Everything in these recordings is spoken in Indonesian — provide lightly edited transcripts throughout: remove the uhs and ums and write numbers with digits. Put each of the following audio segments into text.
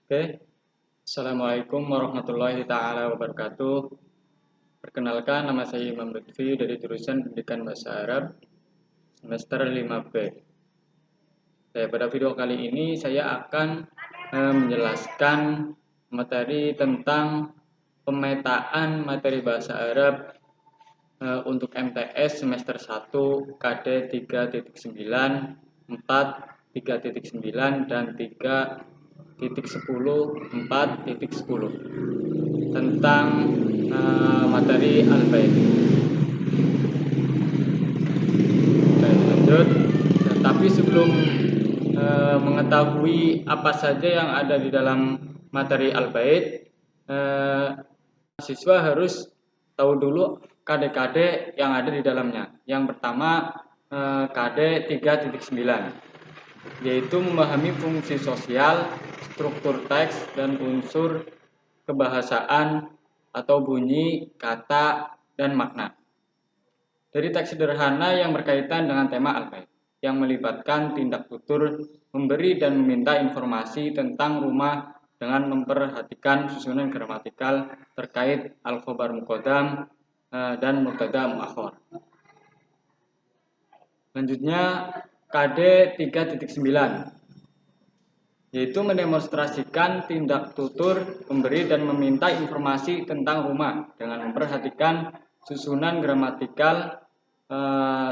Oke, Assalamualaikum warahmatullahi taala wabarakatuh. Perkenalkan, nama saya Imam Lutfi dari jurusan Pendidikan Bahasa Arab semester 5B. Pada video kali ini saya akan menjelaskan materi tentang pemetaan materi bahasa Arab untuk MTS semester 1 KD 3.9, 4, 3.9 dan 3.10, 4.10 tentang materi al-bait. Lanjut. Tapi sebelum mengetahui apa saja yang ada di dalam materi al-bait, siswa harus tahu dulu KD-KD yang ada di dalamnya. Yang pertama KD 3.9, yaitu memahami fungsi sosial, struktur teks, dan unsur kebahasaan atau bunyi, kata, dan makna. Dari teks sederhana yang berkaitan dengan tema al-bait, yang melibatkan tindak tutur memberi dan meminta informasi tentang rumah dengan memperhatikan susunan gramatikal terkait al-khobar muqaddam dan mubtada muakhar. Selanjutnya KD 3.9, yaitu mendemonstrasikan tindak tutur memberi dan meminta informasi tentang rumah dengan memperhatikan susunan gramatikal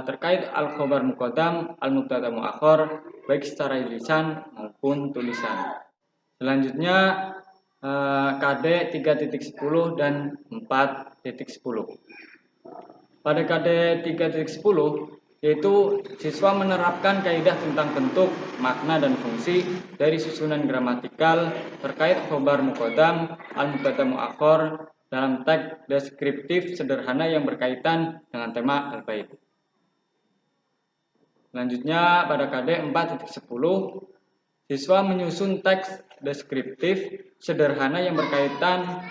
terkait al-khobar muqaddam, al-mubtada muakhar, baik secara lisan maupun tulisan. Selanjutnya KD 3.10 dan 4.10. Pada KD 3.10 yaitu siswa menerapkan kaidah tentang bentuk, makna, dan fungsi dari susunan gramatikal terkait khobar muqaddam, al-mubtada muakhar dalam teks deskriptif sederhana yang berkaitan dengan tema al-bait. Selanjutnya pada KD 4.10 siswa menyusun teks deskriptif sederhana yang berkaitan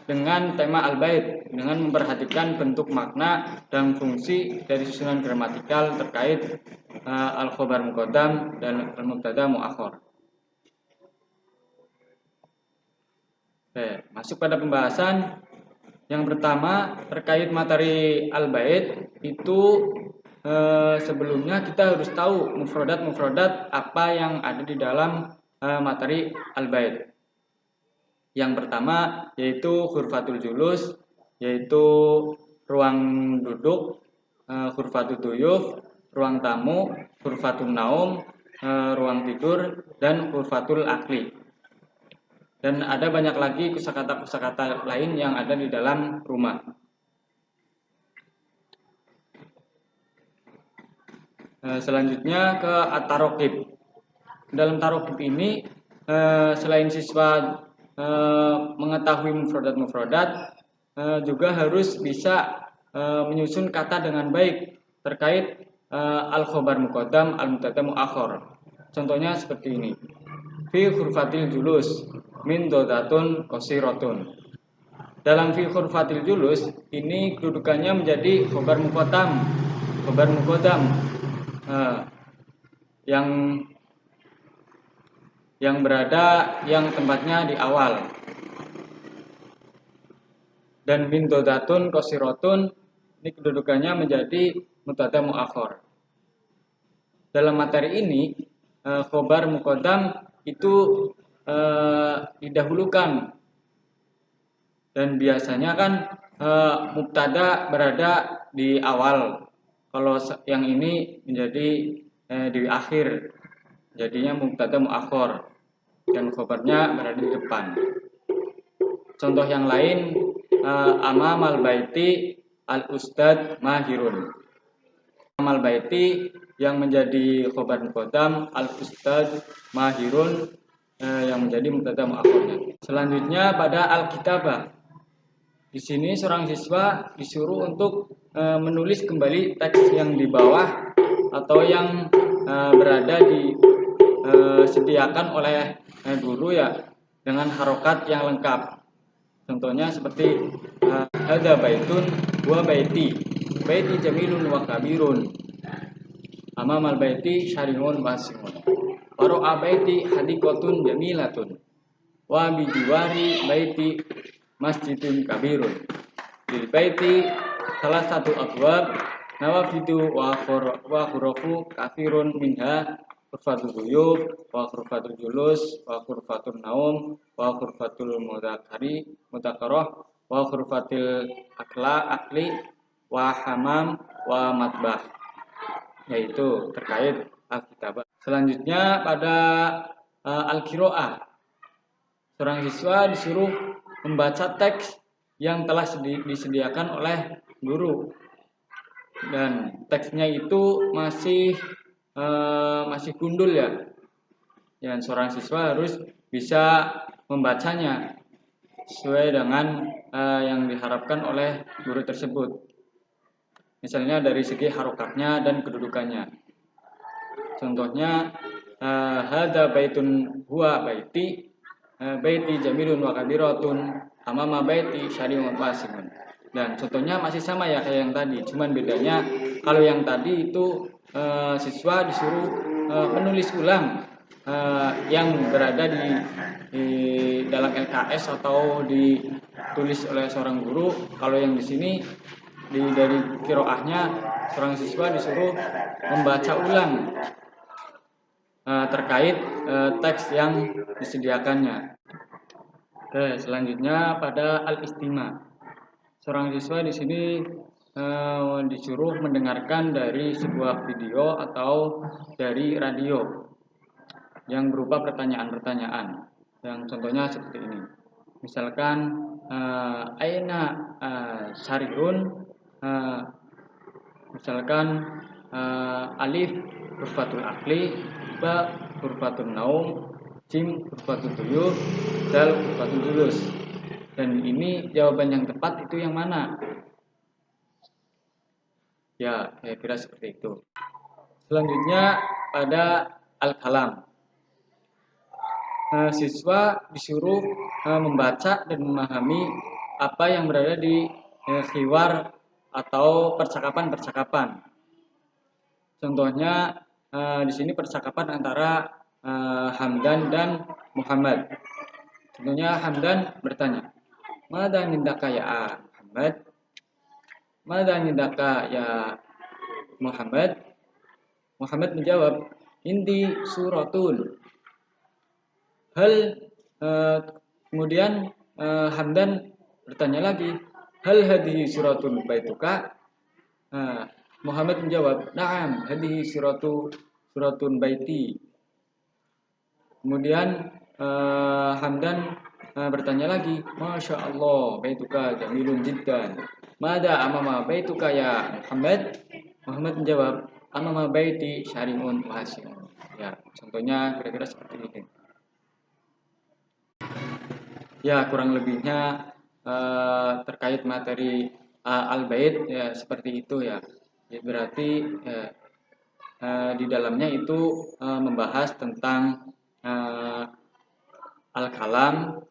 dengan tema al-bait dengan memperhatikan bentuk, makna, dan fungsi dari susunan gramatikal terkait al-khobar muqaddam dan al-mubtada muakhar. Masuk pada pembahasan. Yang pertama terkait materi al-bait itu sebelumnya kita harus tahu mufradat apa yang ada di dalam materi al-bait. Yang pertama yaitu hurfatul julus, yaitu ruang duduk, hurfatul duyuf, ruang tamu, hurfatul naum, ruang tidur, dan hurfatul akli. Dan ada banyak lagi kosakata lain yang ada di dalam rumah. Selanjutnya ke at-tarokib. Dalam tarokib ini selain siswa mengetahui mufradat, juga harus bisa menyusun kata dengan baik terkait al-khobar muqaddam, al-mubtada muakhar. Contohnya seperti ini. Fi hurfatil julus min dodatun qasiratun. Dalam fi hurfatil julus ini kedudukannya menjadi khobar muqaddam, yang berada yang tempatnya di awal. Dan min dodatun qasiratun ini kedudukannya menjadi mubtada muakhar. Dalam materi ini khobar muqaddam itu didahulukan, dan biasanya kan mubtada berada di awal. Kalau yang ini menjadi di akhir, jadinya mubtada muakhar dan khobarnya berada di depan. Contoh yang lain, amamal baiti al-ustad mahirun. Amamal baiti yang menjadi khobar muqaddam, al-ustad mahirun yang menjadi mubtada muakhirnya. Selanjutnya pada al-kitabah. Di sini seorang siswa disuruh untuk menulis kembali teks yang di bawah atau yang berada disediakan oleh guru ya, dengan harokat yang lengkap. Contohnya seperti hadza baitun wa baiti jamilun wa kabirun, amamal baiti syari'un wasi'un, waro'a baiti hadiqatun jamilatun. wa bijiwari baiti masjidun kabirun. Lil baiti salah satu abwab nawafidu wa khurafu kathirun minha khurfatul duyuf wa khurfatul julus wa khurfatul naum wa khurfatul mudzakarah wa khurfatil akli wa hamam wa matbah, yaitu terkait alkitabah. Selanjutnya pada al-qiraah, seorang siswa disuruh membaca teks yang telah disediakan oleh guru, dan teksnya itu masih gundul ya. Dan seorang siswa harus bisa membacanya sesuai dengan yang diharapkan oleh guru tersebut. Misalnya dari segi harokatnya dan kedudukannya. Contohnya hadza baitun huwa baiti jamilun wa kabiratun amama baiti syari'un wasimun. Dan contohnya masih sama ya kayak yang tadi, cuman bedanya kalau yang tadi itu siswa disuruh menulis ulang yang berada di dalam LKS atau ditulis oleh seorang guru. Kalau yang di sini dari qiraahnya seorang siswa disuruh membaca ulang terkait teks yang disediakannya. Oke, selanjutnya pada al-istima. Seorang siswa di sini disuruh mendengarkan dari sebuah video atau dari radio yang berupa pertanyaan-pertanyaan. Yang contohnya seperti ini. Misalkan aina syari'un, misalkan alif hurfatul akli, ba hurfatul naum, jim hurfatul tuyur, dal hurfatul julus. Dan ini jawaban yang tepat itu yang mana? Ya, saya kira seperti itu. Selanjutnya pada al-kalam. Siswa disuruh membaca dan memahami apa yang berada di khiwar atau percakapan-percakapan. Contohnya di sini percakapan antara Hamdan dan Muhammad. Contohnya Hamdan bertanya, "Mada nindaka ya Muhammad?" "Mada nindaka ya Muhammad?" Muhammad menjawab, "Indi suratun." Kemudian Hamdan bertanya lagi, "Hal hadhihi suratun baituka?" Muhammad menjawab, "Na'am, hadhihi suratun baiti." Kemudian Hamdan bertanya lagi, "Masya Allah, baituka jamilun jiddan. Mada amama baituka ya Muhammad?" Muhammad menjawab, "Amama baiti syari'un wasi'un." Ya, contohnya kira-kira seperti ini. Ya, kurang lebihnya terkait materi al-bait ya seperti itu ya. Ya berarti di dalamnya itu membahas tentang al-kalam,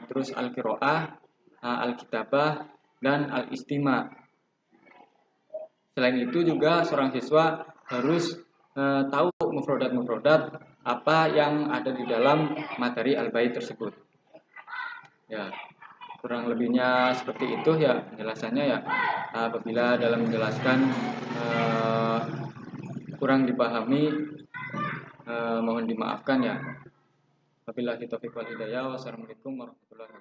terus al-qiraah, al-kitabah, dan al-istima. Selain itu juga seorang siswa harus tahu mufrodat apa yang ada di dalam materi al-bait tersebut. Ya, kurang lebihnya seperti itu ya penjelasannya ya. Apabila dalam menjelaskan kurang dipahami, mohon dimaafkan ya. Wabillahi taufiq wal hidayah. Wassalamualaikum warahmatullahi wabarakatuh.